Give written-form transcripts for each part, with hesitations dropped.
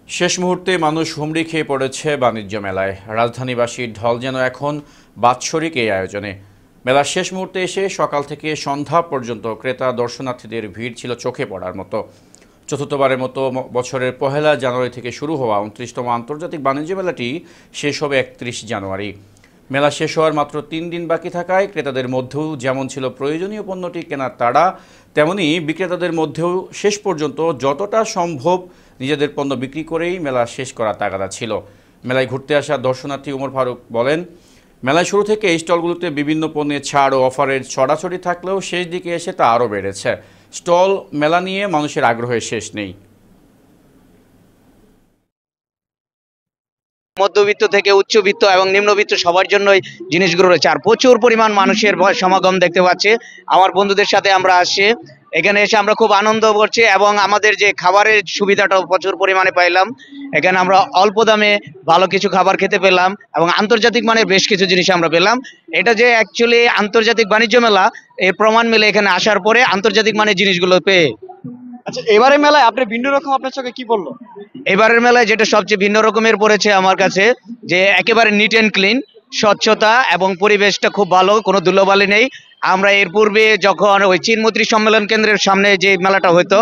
শেষ মুহূর্তে মানুষ হুমড়ি খেয়ে পড়েছে বাণিজ্য মেলায়। রাজধানীবাসীর ঢল যেন এখন বাৎসরিক এই আয়োজনে। মেলার শেষ মুহূর্তে এসে সকাল থেকে সন্ধ্যা পর্যন্ত ক্রেতা দর্শনার্থীদের ভিড় ছিল চোখে পড়ার মতো। চতুর্থবারের মতো বছরের ১ জানুয়ারি থেকে শুরু হওয়া ২৯তম আন্তর্জাতিক বাণিজ্য মেলাটি শেষ হবে ৩১ জানুয়ারি। মেলা শেষ হওয়ার মাত্র ৩ দিন বাকি থাকায় ক্রেতাদের মধ্যেও যেমন ছিল প্রয়োজনীয় পণ্যটি কেনার তাড়া, তেমনি বিক্রেতাদের মধ্যেও শেষ পর্যন্ত যতটা সম্ভব নিজেদের পণ্য বিক্রি করেই মেলা শেষ করার তাগাদা ছিল। মেলায় ঘুরতে আসা দর্শনার্থী ওমর ফারুক বলেন, মেলায় শুরু থেকে এই স্টলগুলোতে বিভিন্ন পণ্যের ছাড় ও অফারের ছড়াছড়ি থাকলেও শেষ দিকে এসে তা আরও বেড়েছে। স্টল মেলা নিয়ে মানুষের আগ্রহের শেষ নেই। মধ্যবিত্ত থেকে উচ্চবিত্ত এবং নিম্নবিত্ত সবার জন্যই জিনিসগুলো রয়েছে, আর প্রচুর পরিমাণ মানুষের সমাগম দেখতে পাচ্ছি। আমার বন্ধুদের সাথে আমরা আসছি, এখানে এসে আমরা খুব আনন্দ করছি এবং আমাদের যে খাবারের সুবিধাটাও প্রচুর পরিমাণে পাইলাম। এখানে আমরা অল্প দামে ভালো কিছু খাবার খেতে পেলাম এবং আন্তর্জাতিক মানের বেশ কিছু জিনিস আমরা পেলাম। এটা যে অ্যাকচুয়ালি আন্তর্জাতিক বাণিজ্য মেলা এর প্রমাণ মিলে এখানে আসার পরে আন্তর্জাতিক মানের জিনিসগুলো পেয়ে। আচ্ছা, এবারে মেলায় আপনি ভিন্ন রকম আপনার চোখে কি বললো? এবারের মেলায় যেটা সবচেয়ে ভিন্ন রকমের পড়েছে আমার কাছে, যে একেবারে নিট অ্যান্ড ক্লিন, স্বচ্ছতা এবং পরিবেশটা খুব ভালো, কোনো ধুলোবালি নেই। আমরা এর পূর্বে যখন ওই চীনমৈত্রী সম্মেলন কেন্দ্রের সামনে যে মেলাটা হতো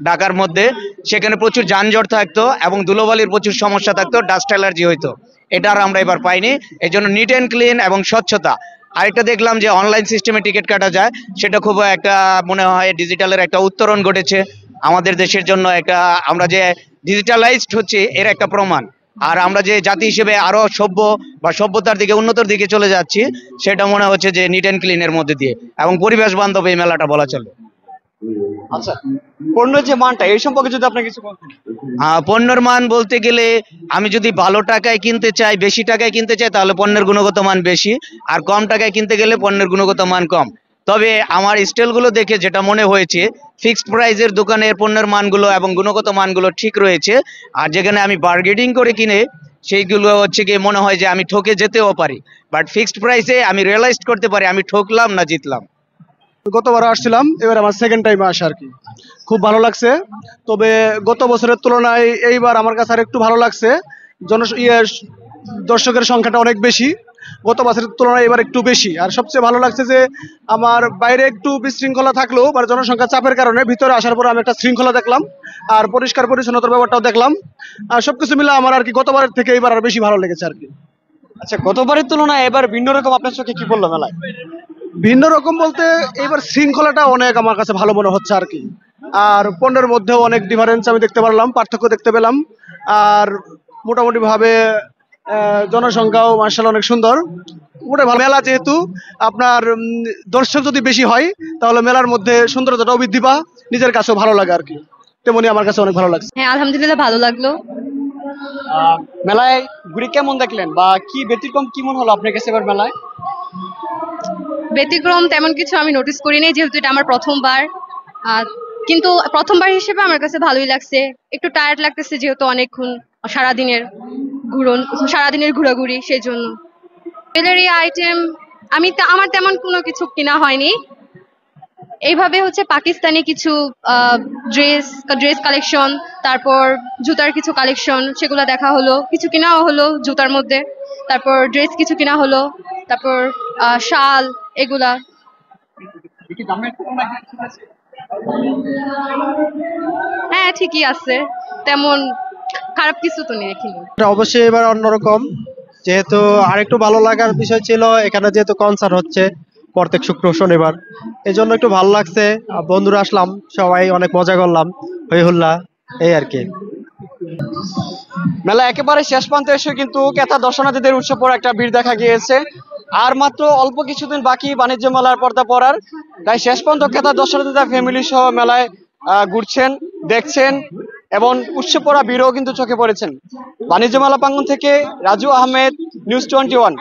ঢাকার মধ্যে, সেখানে প্রচুর যানজট থাকতো এবং ধুলোবালির প্রচুর সমস্যা থাকতো, ডাস্ট অ্যালার্জি হইতো। এটা আর আমরা এবার পাইনি, এই জন্য নিট অ্যান্ড ক্লিন এবং স্বচ্ছতা। আরেকটা দেখলাম যে অনলাইন সিস্টেমে টিকিট কাটা যায়, সেটা খুব একটা মনে হয় ডিজিটালের একটা উত্তরণ ঘটেছে আমাদের দেশের জন্য। একটা আমরা যে ডিজিটালাইজড হচ্ছে এর একটা প্রমাণ। আর আমরা যে জাতি হিসেবে আরো সভ্য বা সভ্যতার দিকে উন্নতর দিকে চলে যাচ্ছি, সেটা মনে হচ্ছে যে নিট অ্যান্ড ক্লিনের মধ্যে দিয়ে এবং পরিবেশ বান্ধব এই মেলাটা বলা চলে। আচ্ছা, পণ্যের যে মানটা এই সম্পর্কে যদি আপনি কিছু বলতেন। পণ্যের মান বলতে গেলে, আমি যদি ভালো টাকায় কিনতে চাই, বেশি টাকায় কিনতে চাই, তাহলে পণ্যের গুণগত মান বেশি, আর কম টাকায় কিনতে গেলে পণ্যের গুণগত মান কম। তবে আমার স্টলগুলো দেখে যেটা মনে হয়েছে, ফিক্সড প্রাইসের দোকানের পণ্যের মানগুলো এবং গুণগত মানগুলো ঠিক রয়েছে। আর যেখানে আমি বার্গেনিং করে কিনে সেইগুলো হচ্ছে গিয়ে মনে হয় যে আমি ঠকে যেতেও পারি, বাট ফিক্সড প্রাইসে আমি রিয়েলাইজ করতে পারি আমি ঠকলাম না জিতলাম। গতবার আসছিলাম, এবার আমার সেকেন্ড টাইম আসা আর কি। খুব ভালো লাগছে, তবে গত বছরের তুলনায় এইবার আমার কাছে আর একটু ভালো লাগছে। দর্শকের সংখ্যাটা অনেক বেশি, গত বছরের তুলনায় এবার একটু বেশি। আর সবচেয়ে ভালো লাগছে যে আমার বাইরে একটু বিশৃঙ্খলা থাকলেও বা জনসংখ্যা চাপের কারণে ভিতরে আসার পর আমি একটা শৃঙ্খলা দেখলাম, আর পরিষ্কার পরিচ্ছন্নতার ব্যাপারটাও দেখলাম। আর সবকিছু মিলে আমার আর কি গতবারের থেকে এবার আর বেশি ভালো লেগেছে আর কি। আচ্ছা, গতবারের তুলনায় এবার ভিন্ন রকম আপনার চোখে কি বললো মেলায়? ভিন্ন রকম বলতে এবার শৃঙ্খলাটা অনেক আমার কাছে ভালো মনে হচ্ছে আর কি। আর পণ্যের মধ্যেও অনেক ডিফারেন্স আমি দেখতে পারলাম, পার্থক্য দেখতে পেলাম। আর মোটামুটি ভাবে জনসংখ্যাও মার্শাল্লাহ অনেক সুন্দর। মোটামুটি ভালো মেলা, যেহেতু আপনার দর্শক যদি বেশি হয় তাহলে মেলার মধ্যে সৌন্দর্যটাও বৃদ্ধি পা, নিজের কাছেও ভালো লাগে আর কি। তেমনি আমার কাছে অনেক ভালো লাগছে। হ্যাঁ, আলহামদুলিল্লাহ ভালো লাগলো। মেলায় ঘুরে কেমন দেখলেন বা কি ব্যতিক্রম কি মনে হলো আপনার কাছে এবার মেলায়? ব্যতিক্রম তেমন কিছু আমি নোটিস করিনি, যেহেতু এটা আমার প্রথমবার। কিন্তু প্রথমবার হিসেবে আমার কাছে ভালোই লাগছে। একটু টায়ার্ড লাগতেছে, যেহেতু অনেকক্ষণ সারাদিনের ঘোরাঘুরি, সেই জন্য। জুয়েলারি আইটেম আমার তেমন কোনো কিছু কিনা হয়নি। এইভাবে হচ্ছে পাকিস্তানি কিছু ড্রেস কালেকশন, তারপর জুতার কিছু কালেকশন, সেগুলো দেখা হলো, কিছু কিনাও হলো জুতার মধ্যে। তারপর ড্রেস কিছু কিনা হলো, তারপর শাল, এগুলা। হ্যাঁ, ঠিকই আছে, তেমন খারাপ কিছু তো নেই এখানে। অবশ্যই এবার অন্যরকম, যেহেতু আরেকটু ভালো লাগার বিষয় ছিল এখানে যেহেতু কনসার্ট হচ্ছে প্রত্যেক শুক্র শনিবার, এই জন্য একটু ভালো লাগছে। বন্ধুরা আসলাম, সবাই অনেক মজা করলাম, হই হুল্লা, এই আর কি। মেলা একেবারে শেষ প্রান্তে এসে কিন্তু ক্রেতা দর্শনার্থীদের উৎসব পর একটা ভিড় দেখা গিয়েছে। আর মাত্র অল্প কিছুদিন বাকি বাণিজ্য মেলার পর্দা পড়ার, তাই শেষ পর্যন্ত ক্রেতা দর্শনার্থীরা ফ্যামিলি সহ মেলায় ঘুরছেন, দেখছেন এবং উৎসব পড়া ভিড়ও কিন্তু চোখে পড়েছেন। বাণিজ্য মেলা প্রাঙ্গণ থেকে রাজু আহমেদ, নিউজ 21।